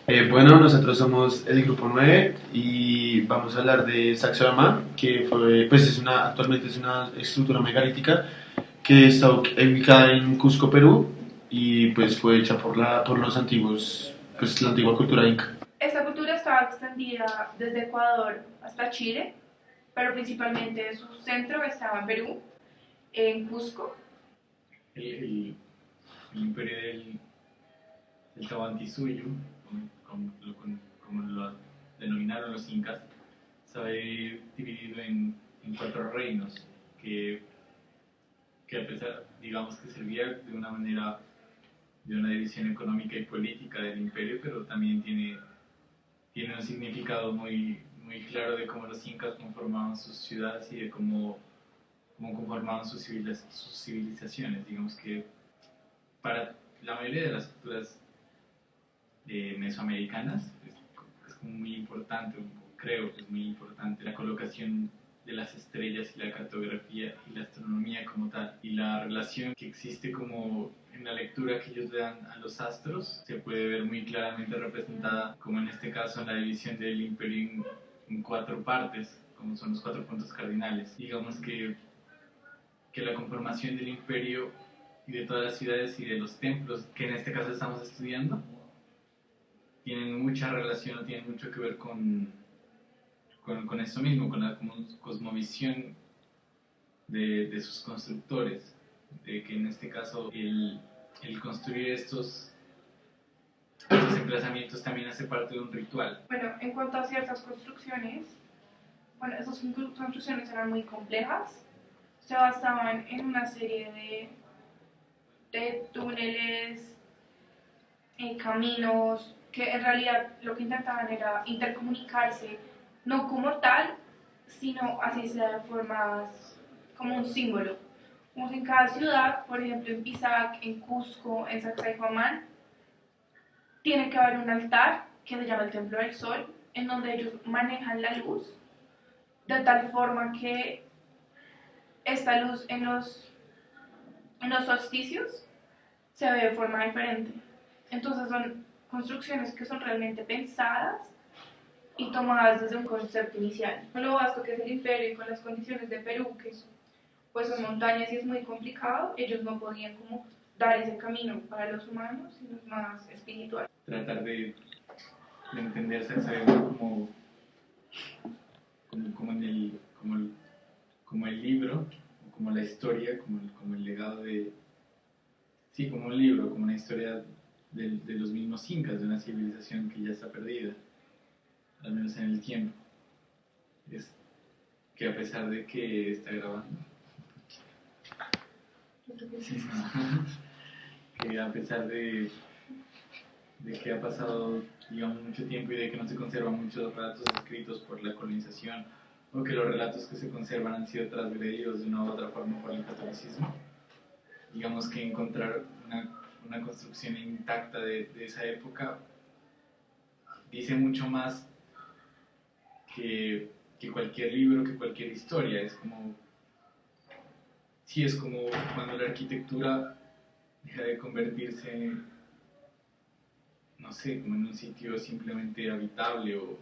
Bueno, nosotros somos el grupo 9 y vamos a hablar de Sacsayhuamán, que pues actualmente es una estructura megalítica que está ubicada en Cusco, Perú, y pues fue hecha por los antiguos, pues la antigua cultura inca. Esta cultura estaba extendida desde Ecuador hasta Chile, pero principalmente su centro estaba en Perú, en Cusco. El imperio del Tahuantinsuyo, como lo denominaron los incas, estaba dividido en cuatro reinos que, que a pesar, digamos que servía de una manera de una división económica y política del imperio, pero también tiene un significado muy claro de cómo los incas conformaban sus ciudades y de cómo conformaban sus civilizaciones. Digamos que para la mayoría de las culturas mesoamericanas es como muy importante, creo que es muy importante la colocación de las estrellas y la cartografía y la astronomía como tal, y la relación que existe como en la lectura que ellos le dan a los astros se puede ver muy claramente representada, como en este caso en la división del imperio en cuatro partes, como son los cuatro puntos cardinales. Digamos que la conformación del imperio y de todas las ciudades y de los templos que en este caso estamos estudiando tienen mucha relación o tienen mucho que ver con esto mismo, con la cosmovisión de sus constructores, de que en este caso el construir estos emplazamientos también hace parte de un ritual. Bueno, en cuanto a ciertas construcciones, bueno, esas construcciones eran muy complejas, se basaban en una serie de túneles, caminos, que en realidad lo que intentaban era intercomunicarse, no como tal, sino así sea de formas como un símbolo. Como en cada ciudad, por ejemplo en Pisac, en Cusco, en Sacsayhuamán, tiene que haber un altar que se llama el Templo del Sol, en donde ellos manejan la luz de tal forma que esta luz en los solsticios se ve de forma diferente. Entonces son construcciones que son realmente pensadas y tomadas desde un concepto inicial. Con lo vasto que es el imperio y con las condiciones de Perú, que pues son montañas y es muy complicado, ellos no podían como dar ese camino para los humanos, sino más espiritual. Tratar de entenderse como, como el libro, como la historia, como el legado de... Sí, como un libro, como una historia de los mismos incas, de una civilización que ya está perdida, al menos en el tiempo. Es que a pesar de que está grabando, que a pesar de que ha pasado, digamos, mucho tiempo y de que no se conservan muchos relatos escritos por la colonización, o que los relatos que se conservan han sido transgredidos de una u otra forma por el catolicismo, digamos que encontrar una construcción intacta de esa época dice mucho más que cualquier libro, que cualquier historia. Es como, sí, es como cuando la arquitectura deja de convertirse en, no sé, como en un sitio simplemente habitable o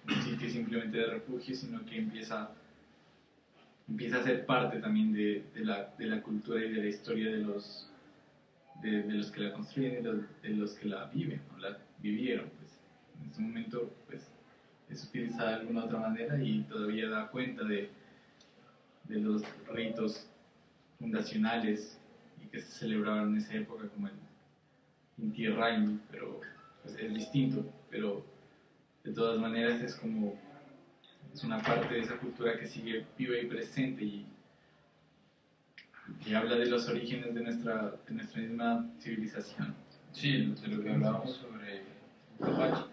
un sitio simplemente de refugio, sino que empieza a ser parte también de la cultura y de la historia de los que la construyen y de los que la viven o la vivieron. Pues. En este momento pues, es utilizada de alguna otra manera y todavía da cuenta de los ritos fundacionales y que se celebraban en esa época como el Inti Raymi, pero pues, es distinto, pero de todas maneras es una parte de esa cultura que sigue viva y presente y habla de los orígenes de nuestra misma civilización. Sí, de lo que hablábamos sobre Capacho,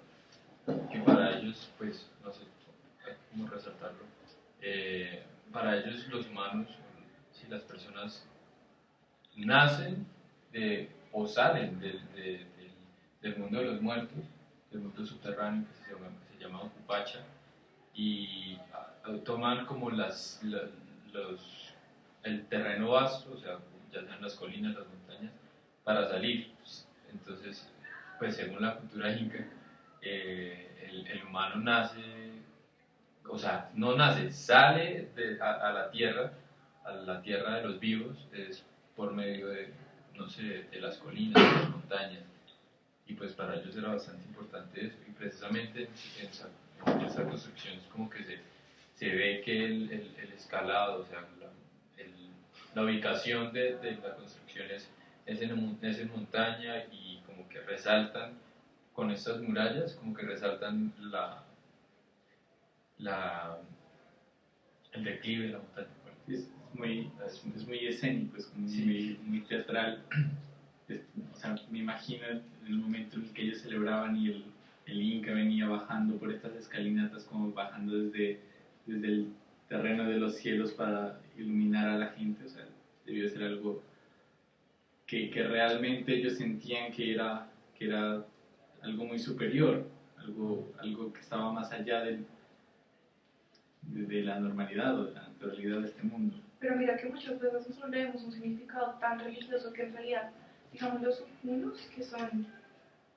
que para ellos, pues, no sé cómo resaltarlo, para ellos los humanos, si las personas nacen o salen del mundo de los muertos, del mundo subterráneo que se llama Cupacha, y toman como el terreno vasto, o sea, ya sean las colinas, las montañas, para salir. Entonces, pues según la cultura inca, el humano nace, o sea, no nace, sale a la tierra de los vivos, es por medio de, no sé, de las colinas, de las montañas. Y pues para ellos era bastante importante eso. Y precisamente en esa construcción es como que se ve que el escalado, o sea, la ubicación de la construcción es en montaña y como que resaltan con estas murallas, como que resaltan la, el declive de la montaña. Bueno, Es muy escénico, es como muy teatral. O sea, me imagino el momento en el que ellos celebraban y el Inca venía bajando por estas escalinatas, como bajando desde el terreno de los cielos para iluminar a la gente. O sea, debió ser algo que realmente ellos sentían que era algo muy superior, algo que estaba más allá de la normalidad o de la naturalidad de este mundo. Pero mira que muchas veces nosotros le damos un significado tan religioso que en realidad, digamos, los unos que son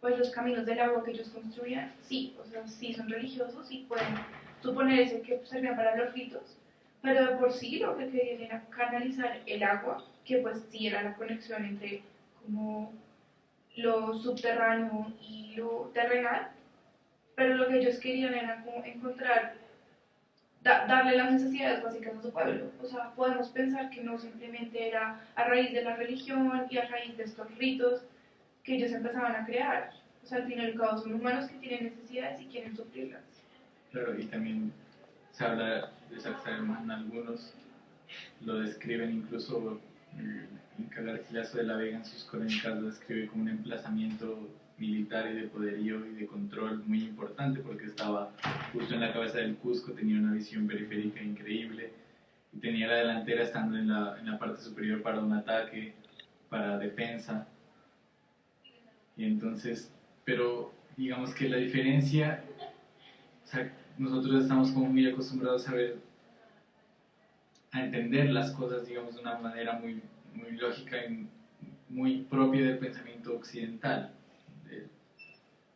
pues los caminos del agua que ellos construían, sí, o sea, sí son religiosos y pueden suponerse que servían para los ritos, pero de por sí lo que querían era canalizar el agua, que pues sí era la conexión entre como lo subterráneo y lo terrenal, pero lo que ellos querían era como encontrar darle las necesidades básicas a su pueblo. O sea, podemos pensar que no simplemente era a raíz de la religión y a raíz de estos ritos que ellos empezaban a crear. O sea, al fin y al cabo son humanos que tienen necesidades y quieren suplirlas. Claro, y también se habla de Sacsayhuamán, algunos lo describen, incluso Inca Garcilaso de la Vega en sus crónicas lo describe como un emplazamiento militar y de poderío y de control muy importante porque estaba justo en la cabeza del Cusco, tenía una visión periférica increíble y tenía la delantera estando en la parte superior para un ataque, para defensa. Y entonces, pero digamos que la diferencia, o sea, nosotros estamos como muy acostumbrados a entender las cosas, digamos, de una manera muy lógica y muy propia del pensamiento occidental,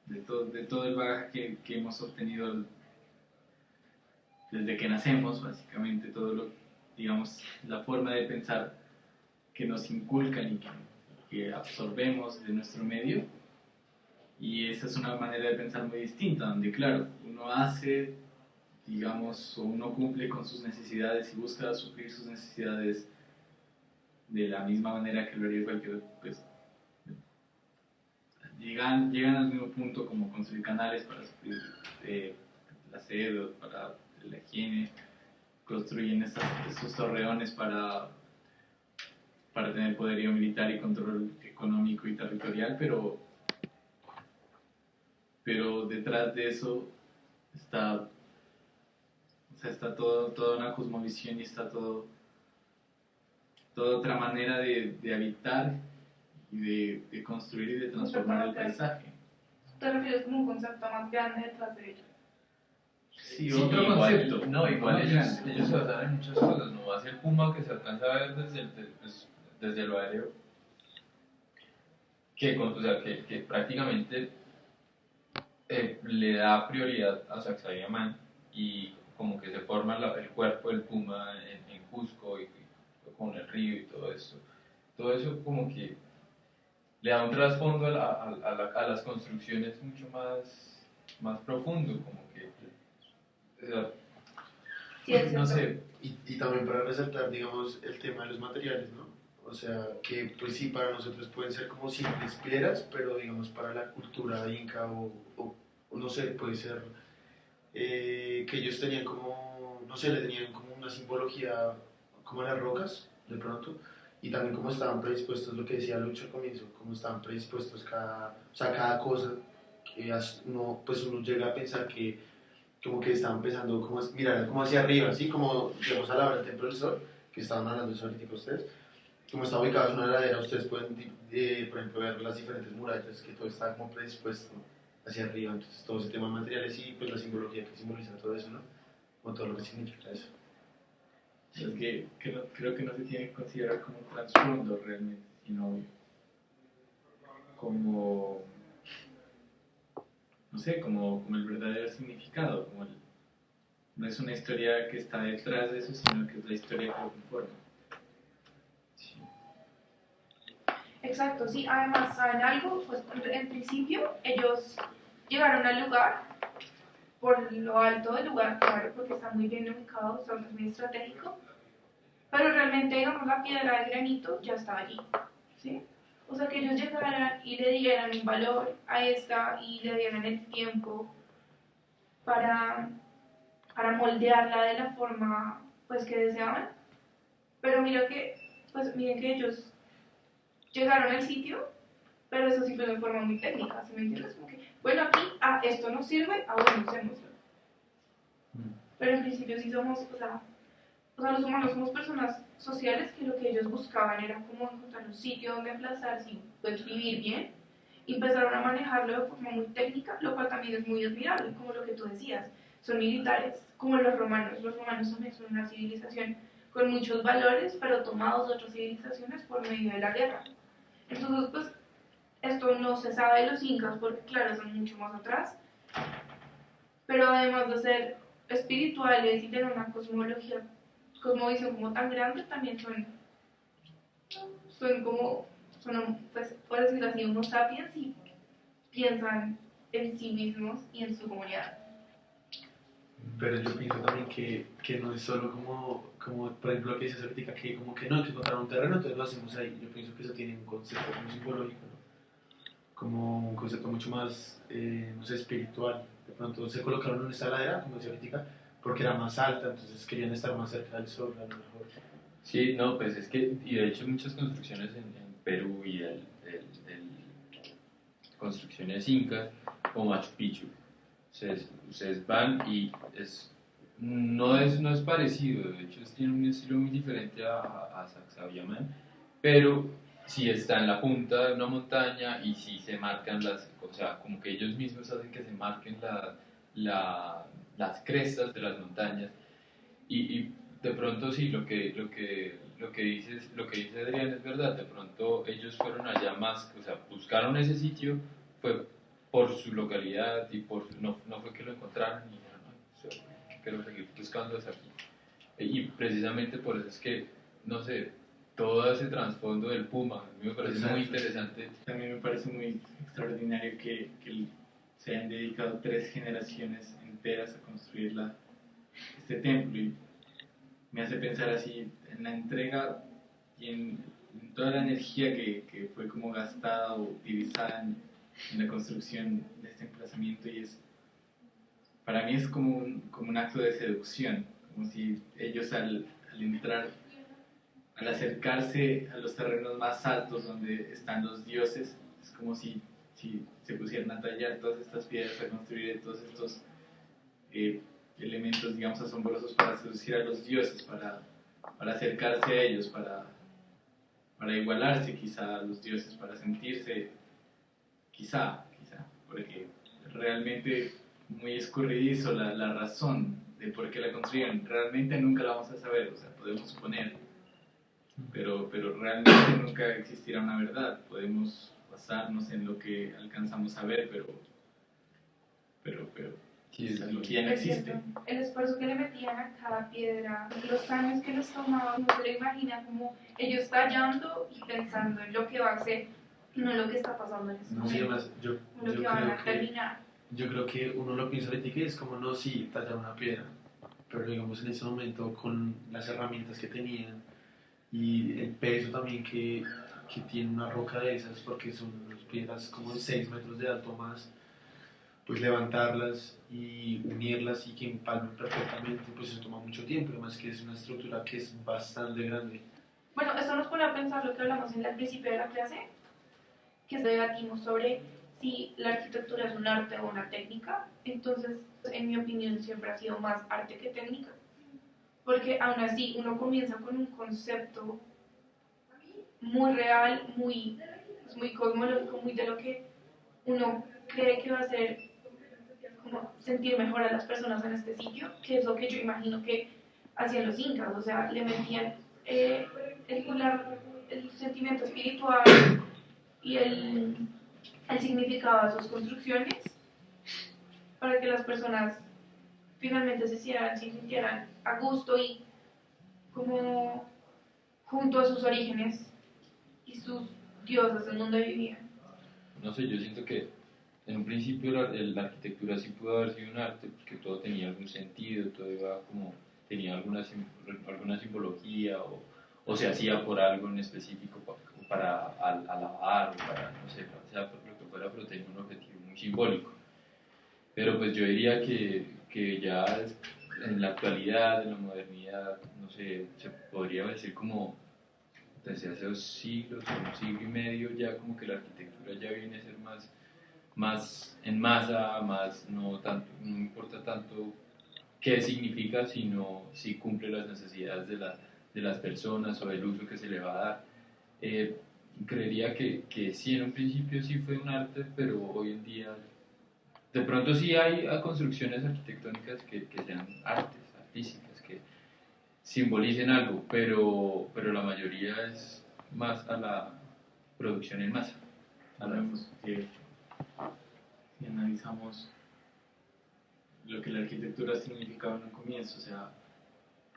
de todo el bagaje que hemos obtenido desde que nacemos, básicamente, digamos, la forma de pensar que nos inculcan y que absorbemos de nuestro medio. Y esa es una manera de pensar muy distinta, donde, claro, uno hace, digamos, o uno cumple con sus necesidades y busca suplir sus necesidades de la misma manera que lo haría cualquier, pues, llegan al mismo punto como construir canales para suplir la sed o para la higiene, construyen estos torreones para tener poderío militar y control económico y territorial, pero detrás de eso está, o sea, está toda una cosmovisión y está toda otra manera de habitar y de construir y de transformar el paisaje. ¿Te refieres como un concepto más grande detrás de ello? Sí, otro concepto. No, igual ellos se basan en muchas cosas, no va a ser Puma que se alcanza a ver desde lo aéreo, o sea, que prácticamente le da prioridad a Sacsayhuamán y como que se forma el cuerpo del Puma en Cusco y con el río y todo eso. Todo eso como que le da un trasfondo a las construcciones mucho más profundo, como que, Sí, no sé. Y también para resaltar, digamos, el tema de los materiales, ¿no? O sea, que pues sí, para nosotros pueden ser como simples piedras, pero digamos para la cultura inca o no sé, puede ser que ellos tenían como, no sé, le tenían como una simbología como las rocas, de pronto, y también como estaban predispuestos, lo que decía Lucho al comienzo, como estaban predispuestos o sea, cada cosa, que uno, pues uno llega a pensar que como que estaban pensando, como, mirar como hacia arriba, así como, digamos, a la hora del Templo del Sol, que estaban hablando de eso ahorita ustedes, como está ubicado en una ladera, ustedes pueden, por ejemplo, ver las diferentes murallas, que todo está como predispuesto hacia arriba, entonces todo ese tema de materiales y pues la simbología que simboliza todo eso, ¿no? O todo lo que significa eso. Es que creo que no se tiene que considerar como un trasfondo realmente, sino como no sé, como el verdadero significado, no es una historia que está detrás de eso, sino que es la historia que lo conforma. Sí. Exacto, sí, además, ¿saben algo? Pues en principio ellos llegaron al lugar por lo alto del lugar, claro, porque está muy bien ubicado, está muy estratégico, pero realmente, digamos, la piedra de granito ya estaba allí, ¿sí? O sea, que ellos llegaran y le dieran un valor a esta y le dieran el tiempo para, para moldearla de la forma, pues, que deseaban. Pero miren que ellos llegaron al sitio, pero eso sí fue de forma muy técnica, ¿sí me entiendes? Como que, bueno, aquí, esto nos sirve, bueno, usémoslo. Pero en principio sí somos, los humanos somos personas sociales que lo que ellos buscaban era como encontrar un sitio donde emplazarse y pues vivir bien. Y empezaron a manejarlo de forma muy técnica, lo cual también es muy admirable, como lo que tú decías. Son militares, como los romanos. Los romanos también son una civilización con muchos valores, pero tomados de otras civilizaciones por medio de la guerra. Entonces, pues, esto no se sabe de los incas porque, claro, son mucho más atrás, pero además de ser espirituales y tener una cosmovisión como tan grande, también son pues, por decirlo así, unos sapiens y piensan en sí mismos y en su comunidad. Pero yo pienso también que no es solo como, por ejemplo, lo que dices ahorita, que como que no, que encontraron un terreno, entonces lo hacemos ahí. Yo pienso que eso tiene un concepto como psicológico, ¿no? Como un concepto mucho más, no sé, espiritual. De pronto se colocaron en esta ladera, como decía ahorita, porque era más alta, entonces querían estar más cerca del sol, a lo mejor. Sí, no, pues es que, y de hecho muchas construcciones en Perú y construcciones incas o Machu Picchu, ustedes van y no es parecido, de hecho tiene un estilo muy diferente a Sacsayhuamán, pero sí está en la punta de una montaña y sí se marcan o sea, como que ellos mismos hacen que se marquen las crestas de las montañas y de pronto sí, lo que dice Adrián es verdad, de pronto ellos fueron allá más, o sea, buscaron ese sitio, fue por su localidad y no fue que lo encontraron y dijeron, no, o sea, quiero seguir buscando hasta aquí. Y precisamente por eso es que, no sé, todo ese trasfondo del Puma, a mí me parece muy interesante. También me parece muy extraordinario que se hayan dedicado 3 generaciones enteras a construir este templo y me hace pensar así en la entrega y en toda la energía que fue como gastada o utilizada en la construcción de este emplazamiento y para mí es como un acto de seducción, como si ellos al entrar, al acercarse a los terrenos más altos donde están los dioses, es como si se pusieran a tallar todas estas piedras, a construir todos estos elementos, digamos, asombrosos para seducir a los dioses, para acercarse a ellos, para igualarse quizá a los dioses, para sentirse, quizá, porque realmente muy escurridizo la razón de por qué la construyeron, realmente nunca la vamos a saber, o sea, podemos suponer, pero realmente nunca existirá una verdad, podemos basarnos en lo que alcanzamos a ver, pero Sí, es algo que ya no existe. El esfuerzo que le metían a cada piedra, los años que les tomaba, no se lo imagina como ellos tallando y pensando en lo que va a ser, no en lo que está pasando en ese No, sí, momento, además, lo que van a terminar. yo creo que uno lo piensa ahorita que es como, no, sí, tallar una piedra, pero digamos en ese momento con las herramientas que tenían y el peso también que tiene una roca de esas, porque son unas piedras como de 6 metros de alto más, pues levantarlas y unirlas y que empalmen perfectamente, pues eso toma mucho tiempo, además que es una estructura que es bastante grande. Bueno, esto nos pone a pensar lo que hablamos en el principio de la clase, que debatimos sobre si la arquitectura es un arte o una técnica. Entonces, en mi opinión, siempre ha sido más arte que técnica, porque aún así uno comienza con un concepto muy real, muy cosmológico, muy de lo que uno cree que va a ser como sentir mejor a las personas en este sitio, que es lo que yo imagino que hacían los incas, o sea, le metían el sentimiento espiritual y el significado a sus construcciones para que las personas finalmente se sintieran a gusto y como junto a sus orígenes y sus dioses en donde vivían. No sé, yo siento que en un principio la arquitectura sí pudo haber sido un arte porque todo tenía algún sentido, todo iba como, tenía alguna simbología o se hacía por algo en específico para alabar o para, no sé, para, sea por lo que fuera, pero tenía un objetivo muy simbólico. Pero pues yo diría que ya en la actualidad, en la modernidad, no sé, se podría decir como desde hace 2 siglos, un siglo y medio, ya como que la arquitectura ya viene a ser más en masa, más no tanto, no importa tanto qué significa, sino si cumple las necesidades de las personas o el uso que se le va a dar. Eh, Creería que sí, en un principio sí fue un arte, pero hoy en día de pronto sí hay construcciones arquitectónicas que sean artes, artísticas, que simbolicen algo, pero la mayoría es más a la producción en masa. Sabemos que si analizamos lo que la arquitectura significaba en un comienzo, o sea,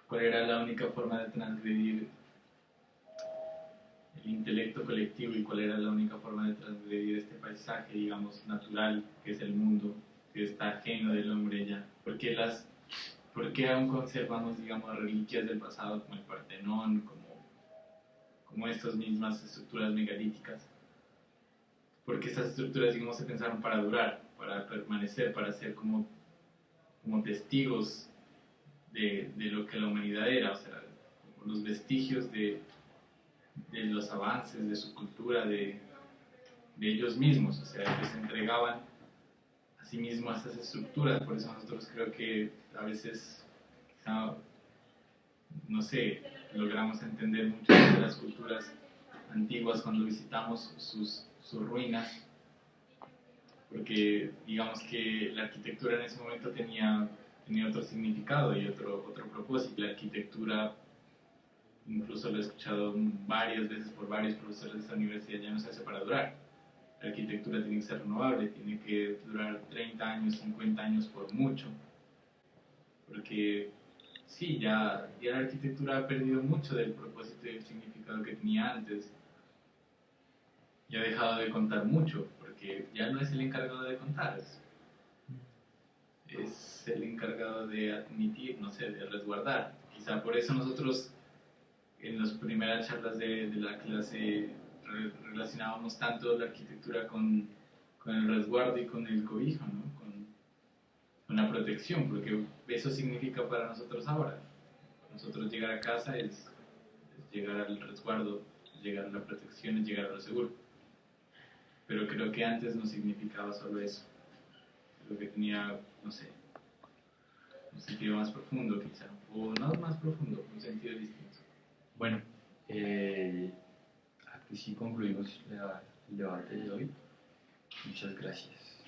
cuál era la única forma de transgredir el intelecto colectivo y cuál era la única forma de transgredir este paisaje, digamos, natural, que es el mundo, que está ajeno del hombre ya. ¿Por qué aún conservamos, digamos, reliquias del pasado como el Partenón, como estas mismas estructuras megalíticas? Porque estas estructuras, digamos, se pensaron para durar, para permanecer, para ser como testigos de lo que la humanidad era, o sea, como los vestigios de los avances, de su cultura, de ellos mismos, o sea, que se entregaban a sí mismos a esas estructuras. Por eso nosotros creo que a veces, quizá, no sé, logramos entender muchas de las culturas antiguas cuando visitamos sus ruinas, porque digamos que la arquitectura en ese momento tenía otro significado y otro propósito. La arquitectura, incluso lo he escuchado varias veces por varios profesores de esta universidad, ya no se hace para durar. La arquitectura tiene que ser renovable, tiene que durar 30 años, 50 años por mucho, porque sí, ya la arquitectura ha perdido mucho del propósito y del significado que tenía antes, y ha dejado de contar mucho, porque ya no es el encargado de contar, es el encargado de admitir, no sé, de resguardar. Quizá por eso nosotros en las primeras charlas de la clase relacionábamos tanto la arquitectura con el resguardo y con el cobijo, ¿no? Con la protección, porque eso significa para nosotros ahora. Para nosotros llegar a casa es llegar al resguardo, es llegar a la protección, es llegar a lo seguro. Pero creo que antes no significaba solo eso. Creo que tenía, no sé, un sentido más profundo quizá, o no más profundo, un sentido distinto. Bueno, aquí sí concluimos el debate de hoy. Muchas gracias.